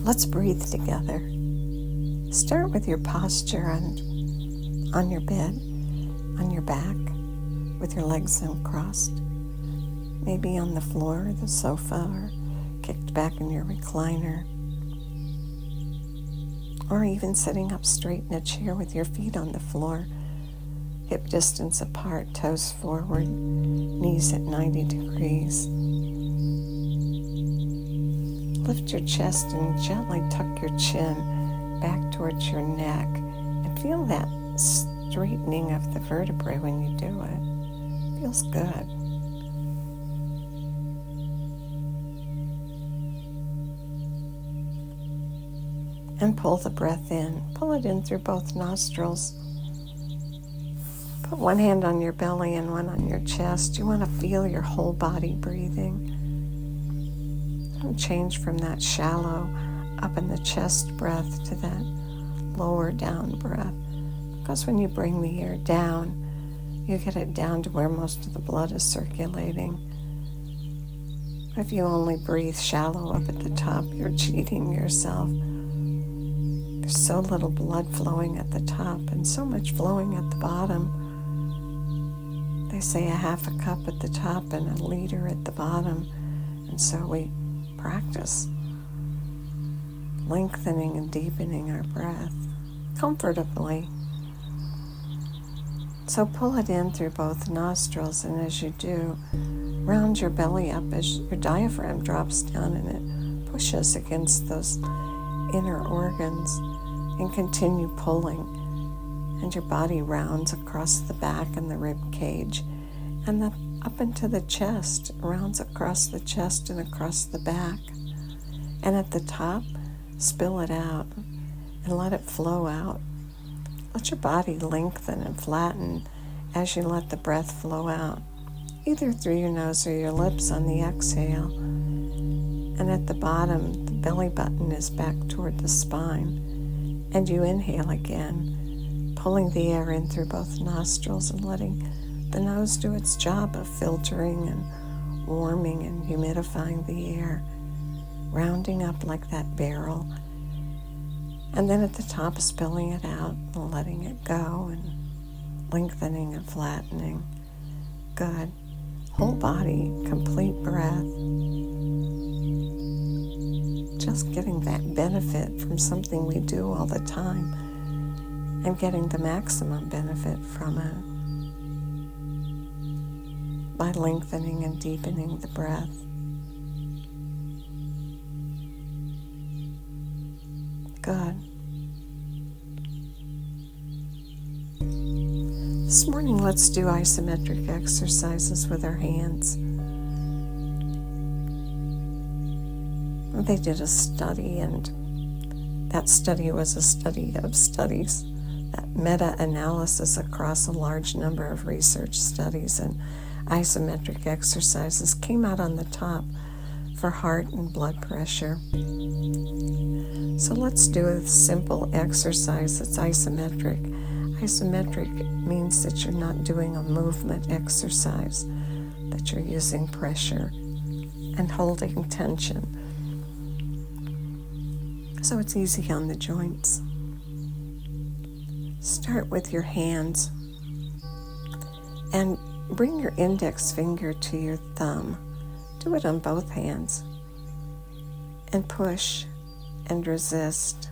Let's breathe together. Start with your posture on your bed, on your back, with your legs uncrossed. Maybe on the floor, the sofa, or kicked back in your recliner. Or even sitting up straight in a chair with your feet on the floor, hip distance apart, toes forward, knees at 90 degrees. Lift your chest and gently tuck your chin back towards your neck and feel that straightening of the vertebrae when you do it. Feels good. And pull the breath in. Pull it in through both nostrils. Put one hand on your belly and one on your chest. You want to feel your whole body breathing. Don't change from that shallow up in the chest breath to that lower down breath. Because when you bring the air down, you get it down to where most of the blood is circulating. If you only breathe shallow up at the top, you're cheating yourself. There's so little blood flowing at the top and so much flowing at the bottom. They say a half a cup at the top and a liter at the bottom. And so we practice lengthening and deepening our breath comfortably. So pull it in through both nostrils, and as you do, round your belly up as your diaphragm drops down and it pushes against those inner organs, and continue pulling, and your body rounds across the back and the rib cage, and then up into the chest, rounds across the chest and across the back. And at the top, spill it out and let it flow out. Let your body lengthen and flatten as you let the breath flow out, either through your nose or your lips on the exhale. And at the bottom, the belly button is back toward the spine. And you inhale again, pulling the air in through both nostrils and letting the nose do its job of filtering and warming and humidifying the air, rounding up like that barrel. And then at the top, spilling it out and letting it go and lengthening and flattening. Good. Whole body, complete breath. Just getting that benefit from something we do all the time and getting the maximum benefit from it by lengthening and deepening the breath. Good. This morning, let's do isometric exercises with our hands. They did a study, and that study was a study of studies, that meta-analysis across a large number of research studies, and isometric exercises came out on the top for heart and blood pressure. So let's do a simple exercise that's isometric. Isometric means that you're not doing a movement exercise, that you're using pressure and holding tension. So it's easy on the joints. Start with your hands and bring your index finger to your thumb. Do it on both hands. And push and resist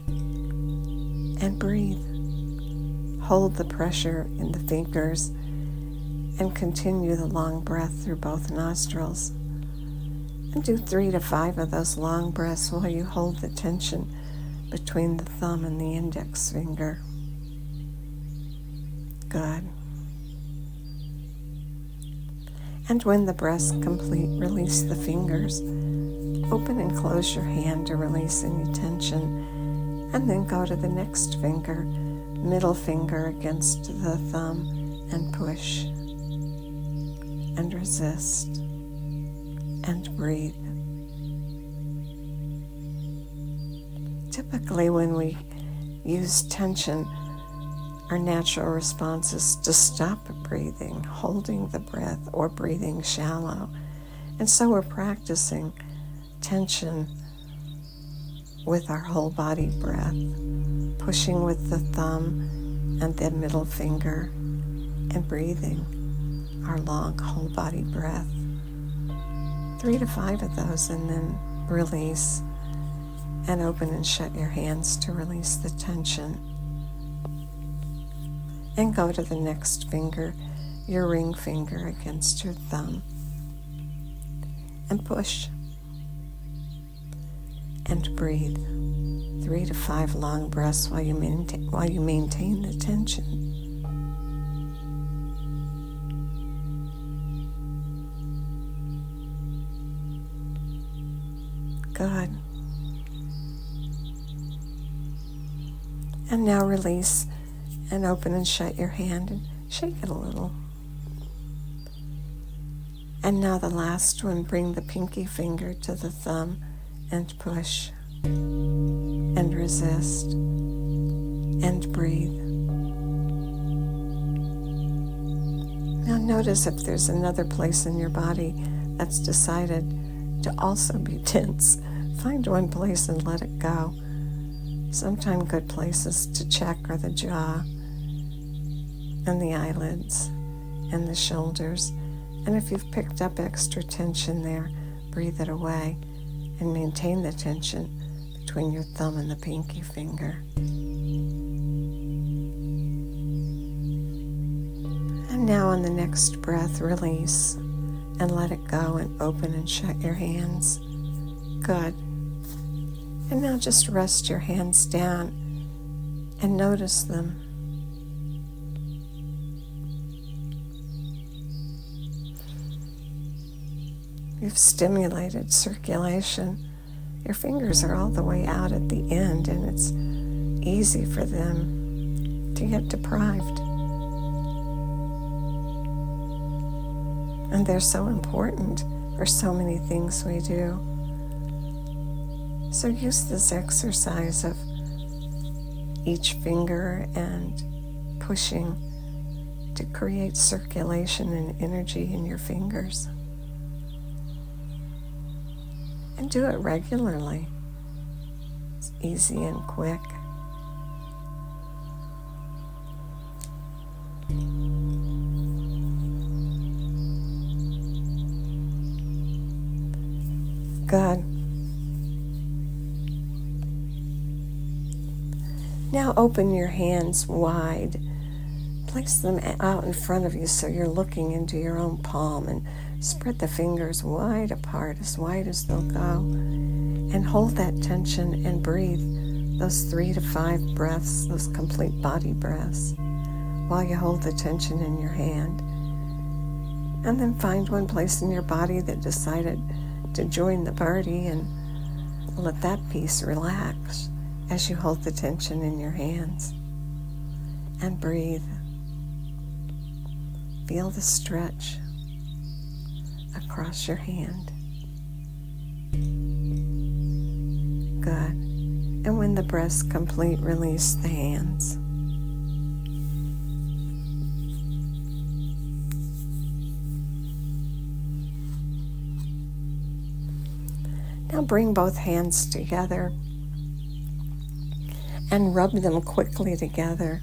and breathe. Hold the pressure in the fingers and continue the long breath through both nostrils. And do 3 to 5 of those long breaths while you hold the tension between the thumb and the index finger. Good. And when the breath's complete, release the fingers. Open and close your hand to release any tension. And then go to the next finger, middle finger against the thumb, and push. And resist. And breathe. Typically, when we use tension, our natural response is to stop breathing, holding the breath, or breathing shallow. And so we're practicing tension with our whole body breath, pushing with the thumb and the middle finger, and breathing our long whole body breath. 3 to 5 of those, and then release and open and shut your hands to release the tension. And go to the next finger, your ring finger against your thumb, and push and breathe 3 to 5 long breaths while you maintain the tension. Good. And now release and open and shut your hand and shake it a little. And now the last one, bring the pinky finger to the thumb and push and resist and breathe. Now notice if there's another place in your body that's decided to also be tense. Find one place and let it go. Sometimes good places to check are the jaw and the eyelids and the shoulders. And if you've picked up extra tension there, breathe it away and maintain the tension between your thumb and the pinky finger. And now on the next breath, release and let it go and open and shut your hands. Good. And now just rest your hands down and notice them. You've stimulated circulation. Your fingers are all the way out at the end, and it's easy for them to get deprived. And they're so important for so many things we do. So use this exercise of each finger and pushing to create circulation and energy in your fingers. And do it regularly. It's easy and quick. Good. Now open your hands wide. Place them out in front of you so you're looking into your own palm, and spread the fingers wide apart, as wide as they'll go. And hold that tension and breathe those 3 to 5 breaths, those complete body breaths, while you hold the tension in your hand. And then find one place in your body that decided to join the party and let that piece relax as you hold the tension in your hands. And breathe. Feel the stretch across your hand. Good. And when the breath's complete, release the hands. Now bring both hands together and rub them quickly together,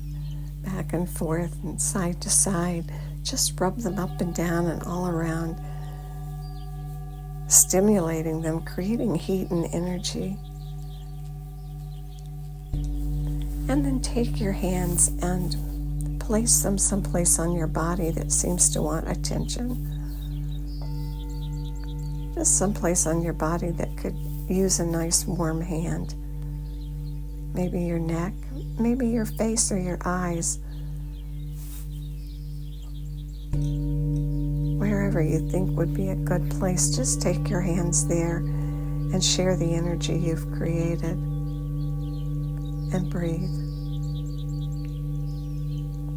back and forth and side to side. Just rub them up and down and all around, stimulating them, creating heat and energy. And then take your hands and place them someplace on your body that seems to want attention. Just someplace on your body that could use a nice warm hand. Maybe your neck, maybe your face or your eyes. Wherever you think would be a good place, just take your hands there and share the energy you've created. And breathe.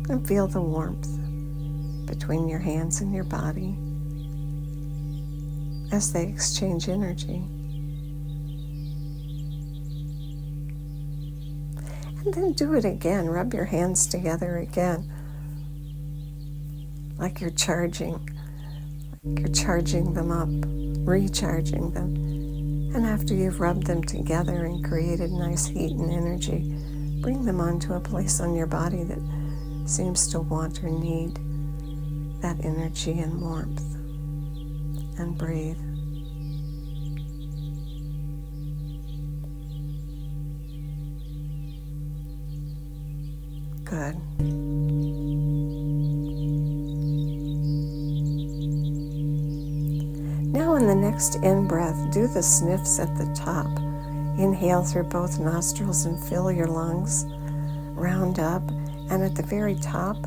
And feel the warmth between your hands and your body as they exchange energy. And then do it again. Rub your hands together again. Like you're charging them up, recharging them. And after you've rubbed them together and created nice heat and energy, bring them onto a place on your body that seems to want or need that energy and warmth. And breathe. Good. Now in the next in-breath, do the sniffs at the top. Inhale through both nostrils and fill your lungs. Round up, and at the very top,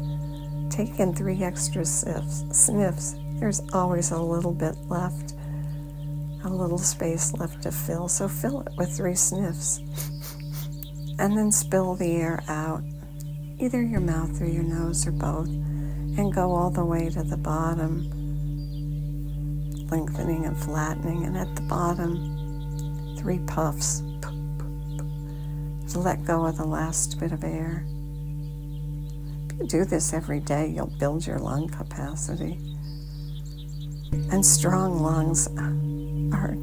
take in 3 extra sniffs. There's always a little bit left, a little space left to fill, so fill it with 3 sniffs. And then spill the air out, either your mouth or your nose or both, and go all the way to the bottom, lengthening and flattening, and at the bottom, 3 puffs to let go of the last bit of air. If you do this every day, you'll build your lung capacity. And strong lungs are a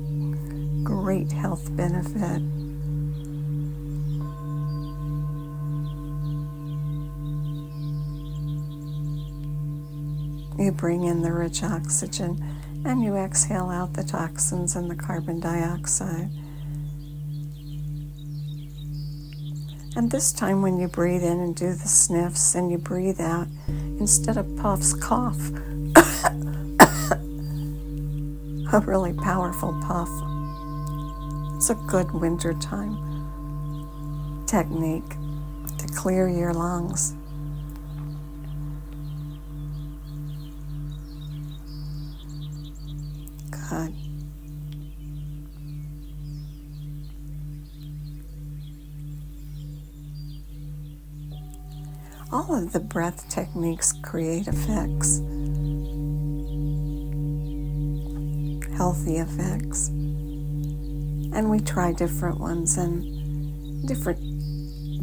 great health benefit. You bring in the rich oxygen and you exhale out the toxins and the carbon dioxide. And this time when you breathe in and do the sniffs and you breathe out, instead of puffs, cough. A really powerful puff. It's a good wintertime technique to clear your lungs. Good. All of the breath techniques create effects, healthy effects, and we try different ones, and different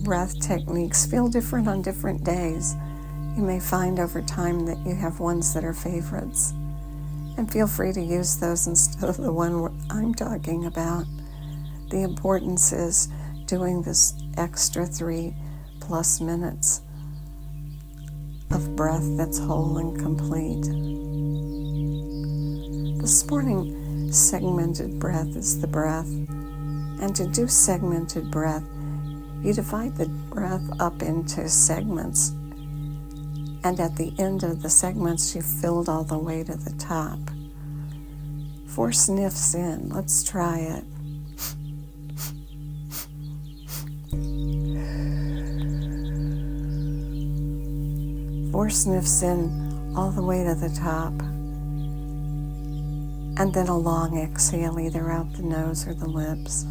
breath techniques feel different on different days. You may find over time that you have ones that are favorites, and feel free to use those instead of the one I'm talking about. The importance is doing this extra 3+ minutes of breath that's whole and complete. This morning, segmented breath is the breath. And to do segmented breath, you divide the breath up into segments. And at the end of the segments, you've filled all the way to the top. 4 sniffs in. Let's try it. 4 sniffs in all the way to the top. And then a long exhale either out the nose or the lips.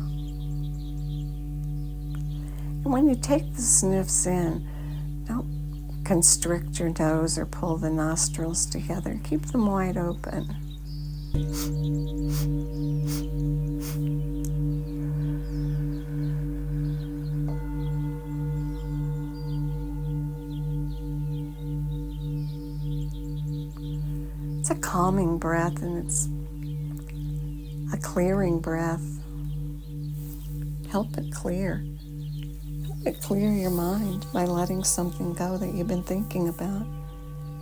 And when you take the sniffs in, don't constrict your nose or pull the nostrils together. Keep them wide open. It's a calming breath, and it's a clearing breath. Help it clear. Help it clear your mind by letting something go that you've been thinking about.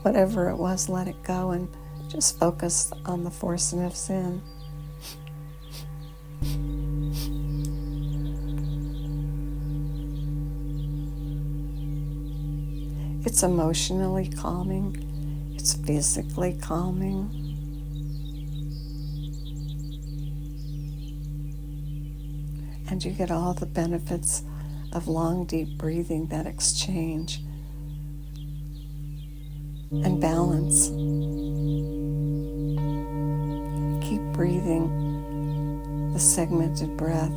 Whatever it was, let it go and just focus on the 4 sniffs in. It's emotionally calming. It's physically calming. And you get all the benefits of long, deep breathing, that exchange and balance. Keep breathing the segmented breath.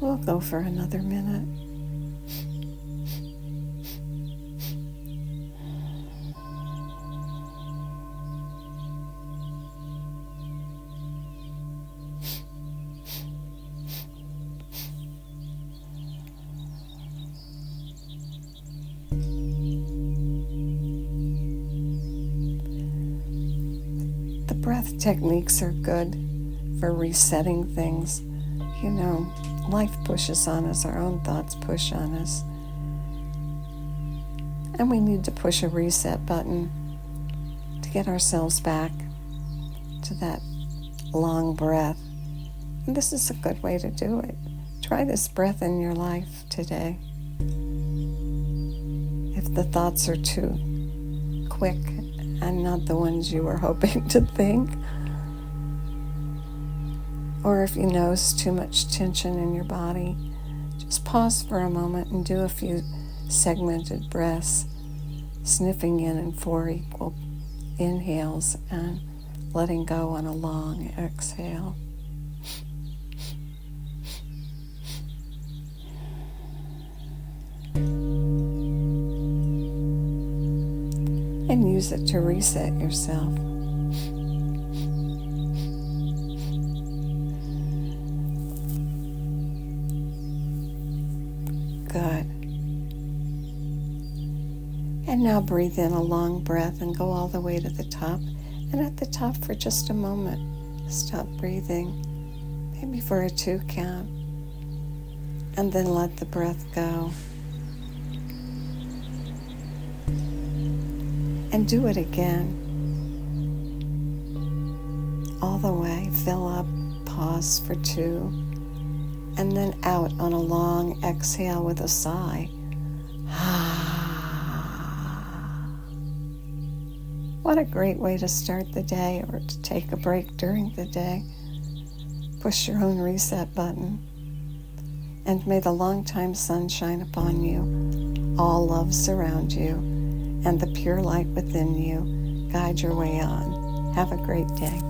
We'll go for another minute. breath techniques are good for resetting things. You know, life pushes on us, our own thoughts push on us. And we need to push a reset button to get ourselves back to that long breath. And this is a good way to do it. Try this breath in your life today. If the thoughts are too quick and not the ones you were hoping to think, or if you notice too much tension in your body, just pause for a moment and do a few segmented breaths, sniffing in 4 equal inhales and letting go on a long exhale. And use it to reset yourself. Good. And now breathe in a long breath and go all the way to the top. And at the top for just a moment, stop breathing, maybe for a 2 count. And then let the breath go. And do it again. All the way, fill up, pause for 2, and then out on a long exhale with a sigh. What a great way to start the day or to take a break during the day. Push your own reset button. And may the long-time sun shine upon you, all love surround you, and the pure light within you guide your way on. Have a great day.